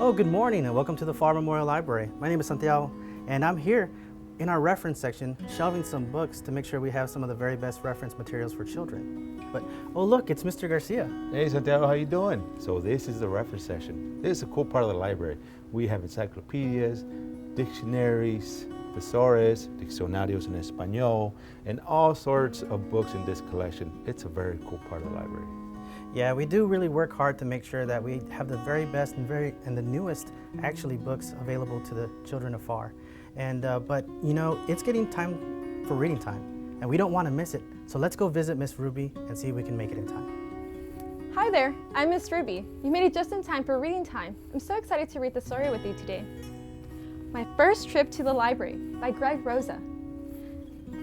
Oh, good morning and welcome to the Pharr Memorial Library. My name is Santiago and I'm here in our reference section shelving some books to make sure we have some of the very best reference materials for children. But, oh look, it's Mr. Garcia. Hey Santiago, how you doing? So this is the reference section. This is a cool part of the library. We have encyclopedias, dictionaries, thesaurus, diccionarios en español, and all sorts of books in this collection. It's a very cool part of the library. Yeah, we do really work hard to make sure that we have the very best and the newest actually books available to the children of Pharr. And but you know, it's getting time for reading time, and we don't want to miss it. So let's go visit Miss Ruby and see if we can make it in time. Hi there, I'm Miss Ruby. You made it just in time for reading time. I'm so excited to read the story with you today. My First Trip to the Library by Greg Rosa.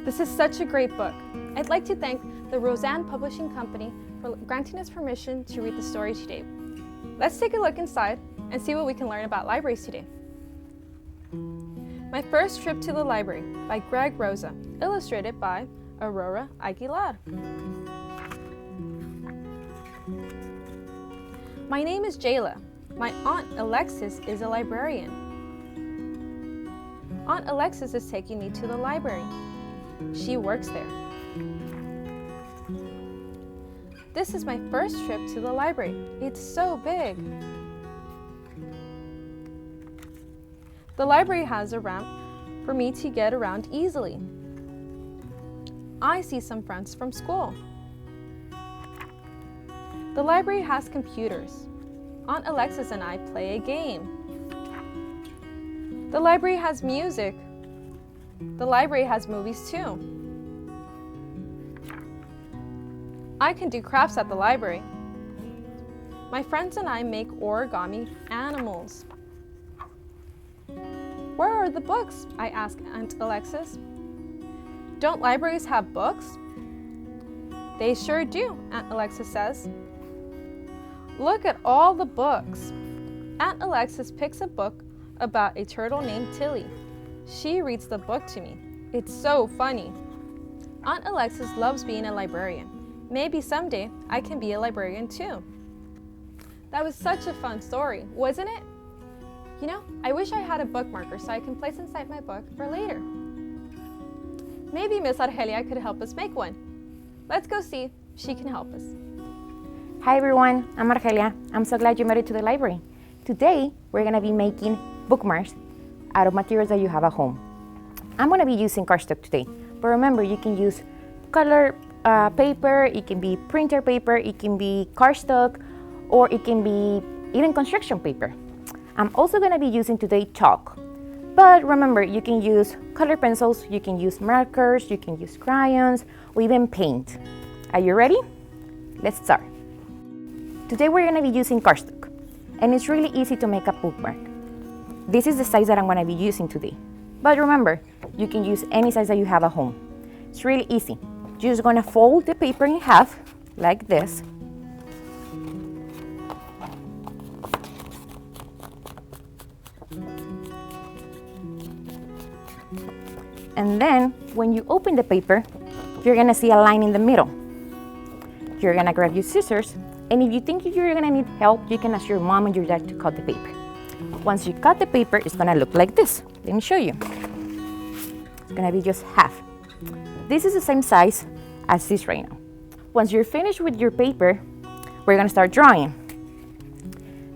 This is such a great book. I'd like to thank the Roseanne Publishing Company for granting us permission to read the story today. Let's take a look inside and see what we can learn about libraries today. My First Trip to the Library by Greg Rosa, illustrated by Aurora Aguilar. My name is Jayla. My Aunt Alexis is a librarian. Aunt Alexis is taking me to the library. She works there. This is my first trip to the library. It's so big. The library has a ramp for me to get around easily. I see some friends from school. The library has computers. Aunt Alexis and I play a game. The library has music. The library has movies too. I can do crafts at the library. My friends and I make origami animals. Where are the books? I ask Aunt Alexis. Don't libraries have books? They sure do, Aunt Alexis says. Look at all the books. Aunt Alexis picks a book about a turtle named Tilly. She reads the book to me. It's so funny. Aunt Alexis loves being a librarian. Maybe someday I can be a librarian too. That was such a fun story, wasn't it? You know, I wish I had a bookmarker so I can place inside my book for later. Maybe Miss Argelia could help us make one. Let's go see if she can help us. Hi everyone, I'm Argelia. I'm so glad you made it to the library. Today, we're gonna be making bookmarks out of materials that you have at home. I'm gonna be using cardstock today, but remember you can use color paper, it can be printer paper, it can be cardstock, or it can be even construction paper. I'm also gonna be using today chalk, but remember you can use color pencils, you can use markers, you can use crayons, or even paint. Are you ready? Let's start. Today we're gonna be using cardstock, and it's really easy to make a bookmark. This is the size that I'm gonna be using today. But remember, you can use any size that you have at home. It's really easy. You're just gonna fold the paper in half, like this. And then, when you open the paper, you're gonna see a line in the middle. You're gonna grab your scissors, and if you think you're gonna need help, you can ask your mom and your dad to cut the paper. Once you cut the paper, it's gonna look like this. Let me show you. It's gonna be just half. This is the same size as this right now. Once you're finished with your paper, we're gonna start drawing.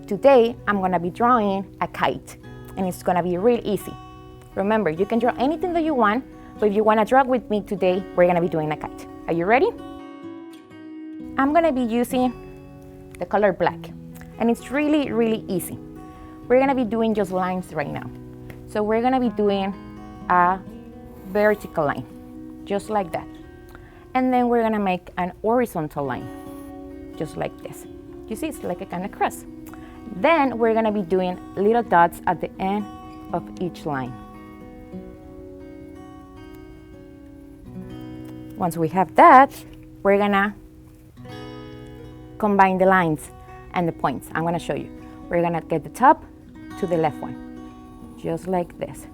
Today, I'm gonna be drawing a kite, and it's gonna be real easy. Remember, you can draw anything that you want, but if you wanna draw with me today, we're gonna be doing a kite. Are you ready? I'm gonna be using the color black, and it's really, really easy. We're gonna be doing just lines right now. So we're gonna be doing a vertical line, just like that. And then we're gonna make an horizontal line, just like this. You see, it's like a kind of cross. Then we're gonna be doing little dots at the end of each line. Once we have that, we're gonna combine the lines and the points. I'm gonna show you. We're gonna get the top to the left one, just like this.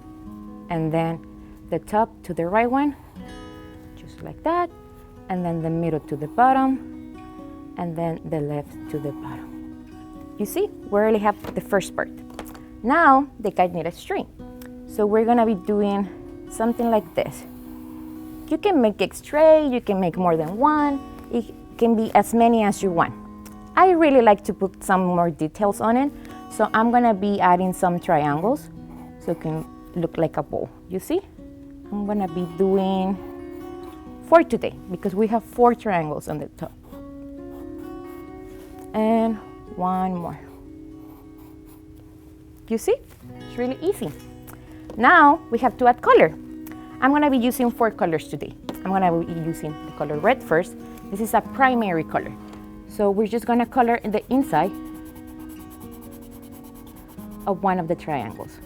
And then the top to the right one, just like that. And then the middle to the bottom, and then the left to the bottom. You see, we already have the first part. Now the kite needs a string. So we're gonna be doing something like this. You can make it straight, you can make more than one. It can be as many as you want. I really like to put some more details on it. So I'm gonna be adding some triangles so it can look like a bow. You see? I'm gonna be doing 4 today because we have 4 triangles on the top. And one more. You see? It's really easy. Now we have to add color. I'm gonna be using 4 colors today. I'm gonna be using the color red first. This is a primary color. So we're just gonna color the inside of one of the triangles.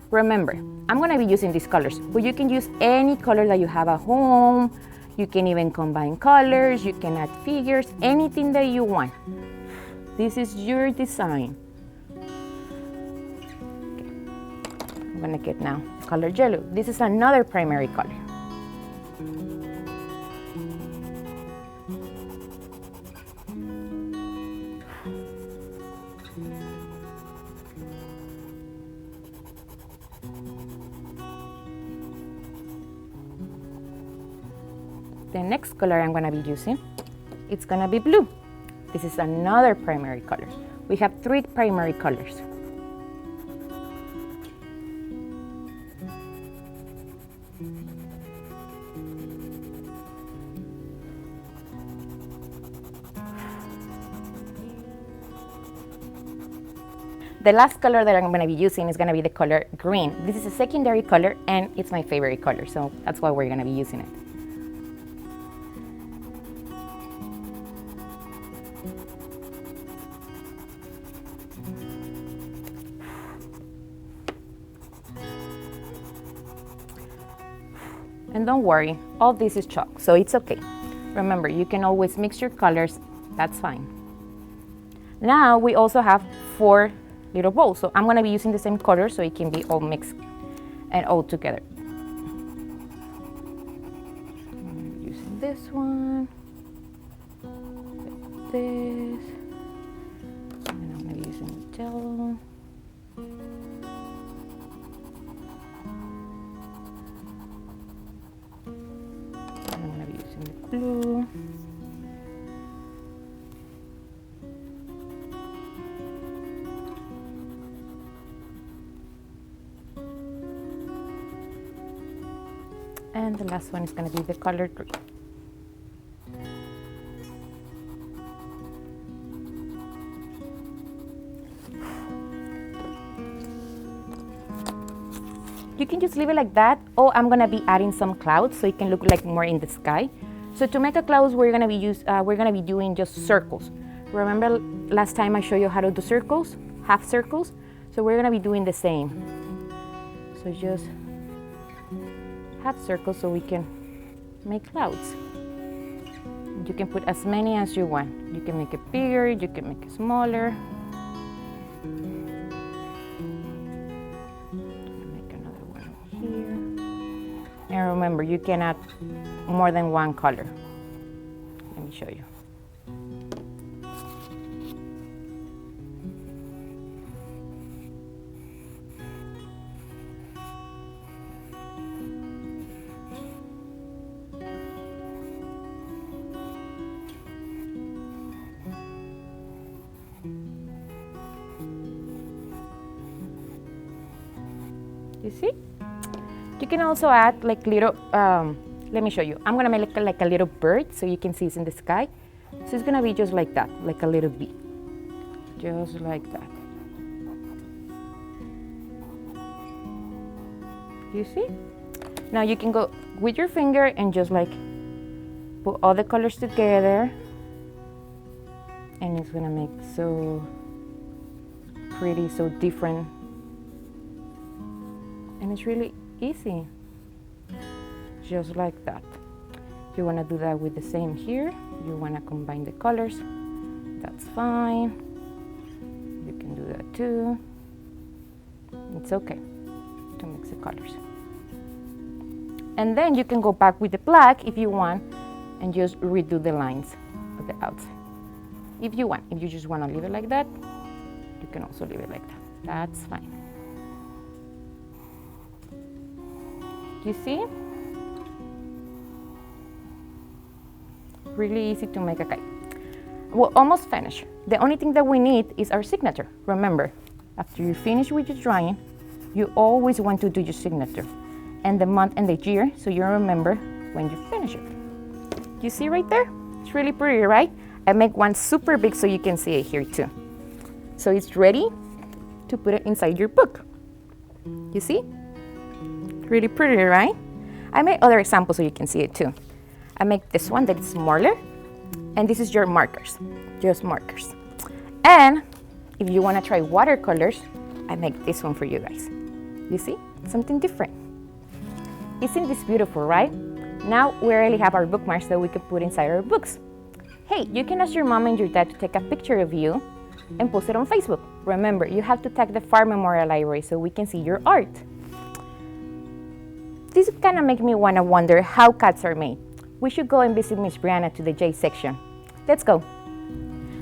Remember, I'm gonna be using these colors, but you can use any color that you have at home. You can even combine colors, you can add figures, anything that you want. This is your design. Okay. I'm gonna get now color yellow. This is another primary color. The next color I'm gonna be using, it's gonna be blue. This is another primary color. We have 3 primary colors. The last color that I'm going to be using is going to be the color green. This is a secondary color and it's my favorite color, so that's why we're going to be using it. And don't worry, all this is chalk, so it's okay. Remember, you can always mix your colors, that's fine. Now we also have 4 little bowls, so I'm going to be using the same color so it can be all mixed and all together. I'm using this one, like this, and I'm going to be using the yellow. I'm going to be using the blue. And the last one is going to be the color green. You can just leave it like that. Oh, I'm going to be adding some clouds so it can look like more in the sky. So to make a clouds, we're going to be doing just circles. Remember last time I showed you how to do circles, half circles? So we're going to be doing the same. So just half circles so we can make clouds. You can put as many as you want. You can make it bigger, you can make it smaller. Make another one here. And remember, you can add more than one color. Let me show you. You see? You can also add like little, let me show you. I'm gonna make like a little bird so you can see it's in the sky. So it's gonna be just like that, like a little bee. Just like that. You see? Now you can go with your finger and just like put all the colors together. And it's gonna make so pretty, so different. And it's really easy, just like that. You want to do that with the same here. You want to combine the colors, that's fine. You can do that too. It's okay to mix the colors. And then you can go back with the black if you want and just redo the lines of the outside. If you want, if you just want to leave it like that, you can also leave it like that. That's fine. You see? Really easy to make a kite. We're almost finished. The only thing that we need is our signature. Remember, after you finish with your drawing, you always want to do your signature and the month and the year so you remember when you finish it. You see right there? It's really pretty, right? I make one super big so you can see it here too. So it's ready to put it inside your book. You see? Really pretty, right? I made other examples so you can see it too. I make this one that is smaller, and this is your markers, just markers. And if you want to try watercolors, I make this one for you guys. You see? Something different. Isn't this beautiful, right? Now we already have our bookmarks that we can put inside our books. Hey, you can ask your mom and your dad to take a picture of you and post it on Facebook. Remember, you have to tag the Pharr Memorial Library so we can see your art. This kind of makes me want to wonder how kites are made. We should go and visit Miss Brianna to the J section. Let's go.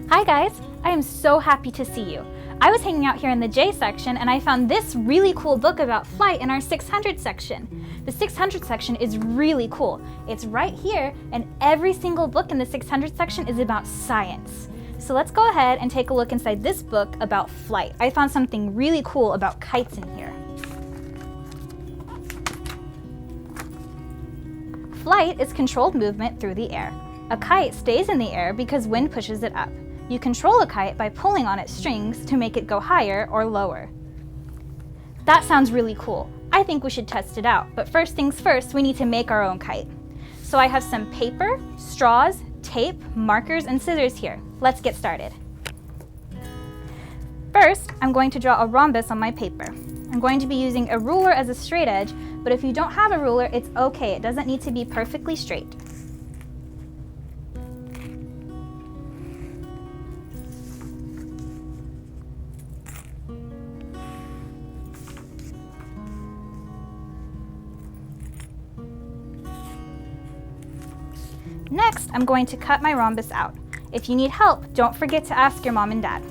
Hi guys, I am so happy to see you. I was hanging out here in the J section and I found this really cool book about flight in our 600 section. The 600 section is really cool. It's right here and every single book in the 600 section is about science. So let's go ahead and take a look inside this book about flight. I found something really cool about kites in here. Flight is controlled movement through the air. A kite stays in the air because wind pushes it up. You control a kite by pulling on its strings to make it go higher or lower. That sounds really cool. I think we should test it out, but first things first, we need to make our own kite. So I have some paper, straws, tape, markers, and scissors here. Let's get started. First, I'm going to draw a rhombus on my paper. I'm going to be using a ruler as a straight edge, but if you don't have a ruler, it's okay. It doesn't need to be perfectly straight. Next, I'm going to cut my rhombus out. If you need help, don't forget to ask your mom and dad.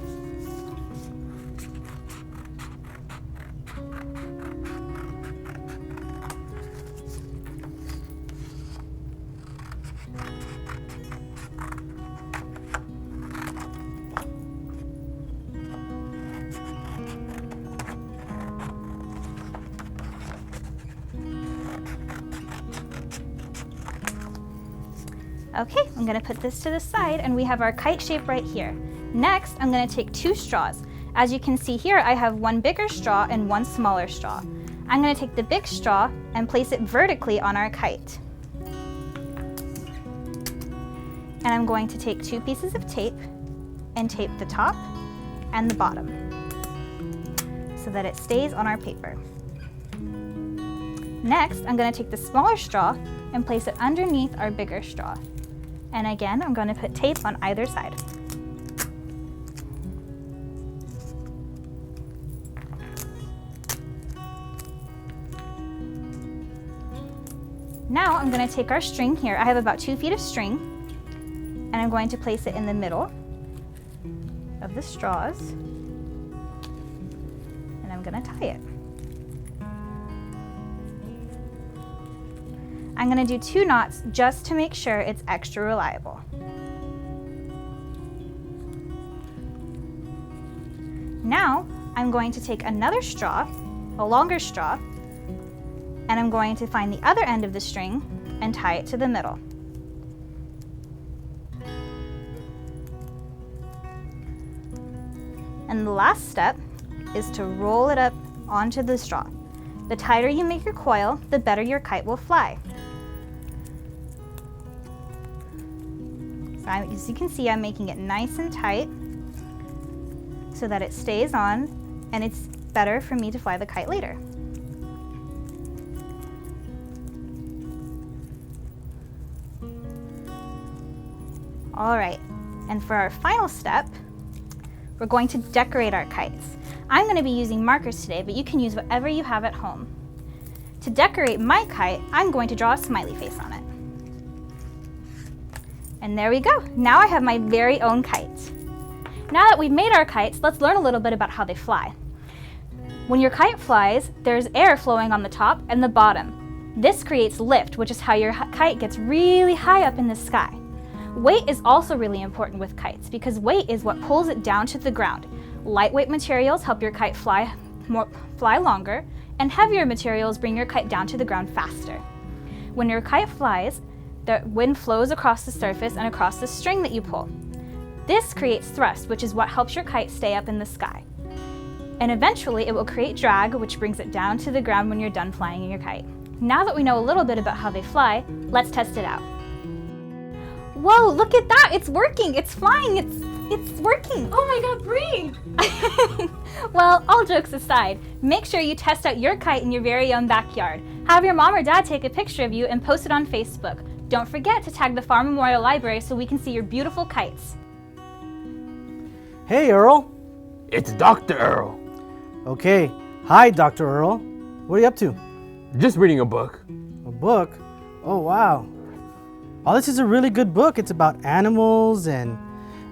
Okay, I'm gonna put this to the side and we have our kite shape right here. Next, I'm gonna take 2 straws. As you can see here, I have one bigger straw and one smaller straw. I'm gonna take the big straw and place it vertically on our kite. And I'm going to take 2 pieces of tape and tape the top and the bottom so that it stays on our paper. Next, I'm gonna take the smaller straw and place it underneath our bigger straw. And again, I'm going to put tape on either side. Now I'm going to take our string here. I have about 2 feet of string, and I'm going to place it in the middle of the straws, and I'm going to tie it. I'm going to do 2 knots just to make sure it's extra reliable. Now, I'm going to take another straw, a longer straw, and I'm going to find the other end of the string and tie it to the middle. And the last step is to roll it up onto the straw. The tighter you make your coil, the better your kite will fly. So as you can see, I'm making it nice and tight so that it stays on and it's better for me to fly the kite later. All right, and for our final step, we're going to decorate our kites. I'm going to be using markers today, but you can use whatever you have at home. To decorate my kite, I'm going to draw a smiley face on it. And there we go. Now I have my very own kite. Now that we've made our kites, let's learn a little bit about how they fly. When your kite flies, there's air flowing on the top and the bottom. This creates lift, which is how your kite gets really high up in the sky. Weight is also really important with kites because weight is what pulls it down to the ground. Lightweight materials help your kite fly longer, and heavier materials bring your kite down to the ground faster. When your kite flies, the wind flows across the surface and across the string that you pull. This creates thrust, which is what helps your kite stay up in the sky. And eventually it will create drag, which brings it down to the ground when you're done flying your kite. Now that we know a little bit about how they fly, let's test it out. Whoa, look at that! It's working! It's flying! It's working! Oh my god, Bree! Well, all jokes aside, make sure you test out your kite in your very own backyard. Have your mom or dad take a picture of you and post it on Facebook. Don't forget to tag the Pharr Memorial Library so we can see your beautiful kites. Hey, Earl. It's Dr. Earl. Okay. Hi, Dr. Earl. What are you up to? Just reading a book. A book? Oh, wow. Oh, this is a really good book. It's about animals and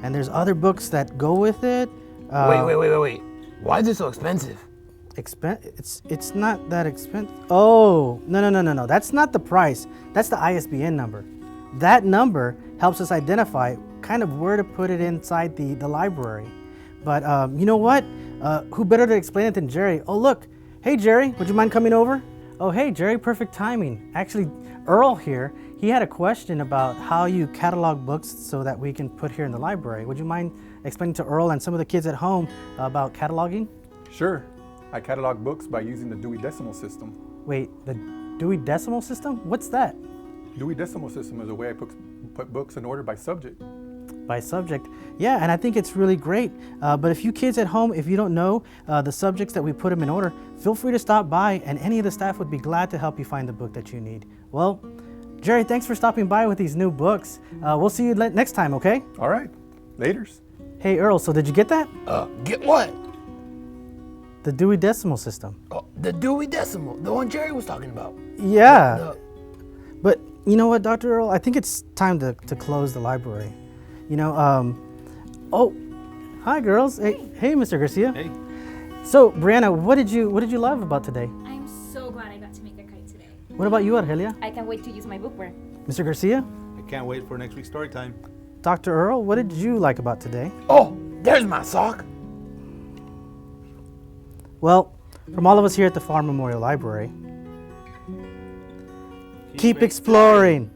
there's other books that go with it. Wait. Why is it so expensive? It's not that expensive. Oh, no. That's not the price. That's the ISBN number. That number helps us identify kind of where to put it inside the library. But you know what? Who better to explain it than Jerry? Oh, look. Hey, Jerry, would you mind coming over? Oh, hey, Jerry, perfect timing. Actually, Earl here, he had a question about how you catalog books so that we can put here in the library. Would you mind explaining to Earl and some of the kids at home about cataloging? Sure. I catalog books by using the Dewey Decimal System. Wait, the Dewey Decimal System? What's that? Dewey Decimal System is a way I put books in order by subject. By subject. Yeah, and I think it's really great. But if you kids at home, if you don't know the subjects that we put them in order, feel free to stop by and any of the staff would be glad to help you find the book that you need. Well, Jerry, thanks for stopping by with these new books. We'll see you next time, okay? All right. Laters. Hey, Earl, so did you get that? Get what? The Dewey Decimal System. Oh, the Dewey Decimal, the one Jerry was talking about. Yeah. But you know what, Dr. Earl? I think it's time to close the library. You know, oh, hi, girls. Hey, Mr. Garcia. Hey. So, Brianna, what did you love about today? I'm so glad I got to make a kite today. What about you, Argelia? I can't wait to use my bookworm. Mr. Garcia? I can't wait for next week's story time. Dr. Earl, what did you like about today? Oh, there's my sock. Well, from all of us here at the Pharr Memorial Library, keep exploring.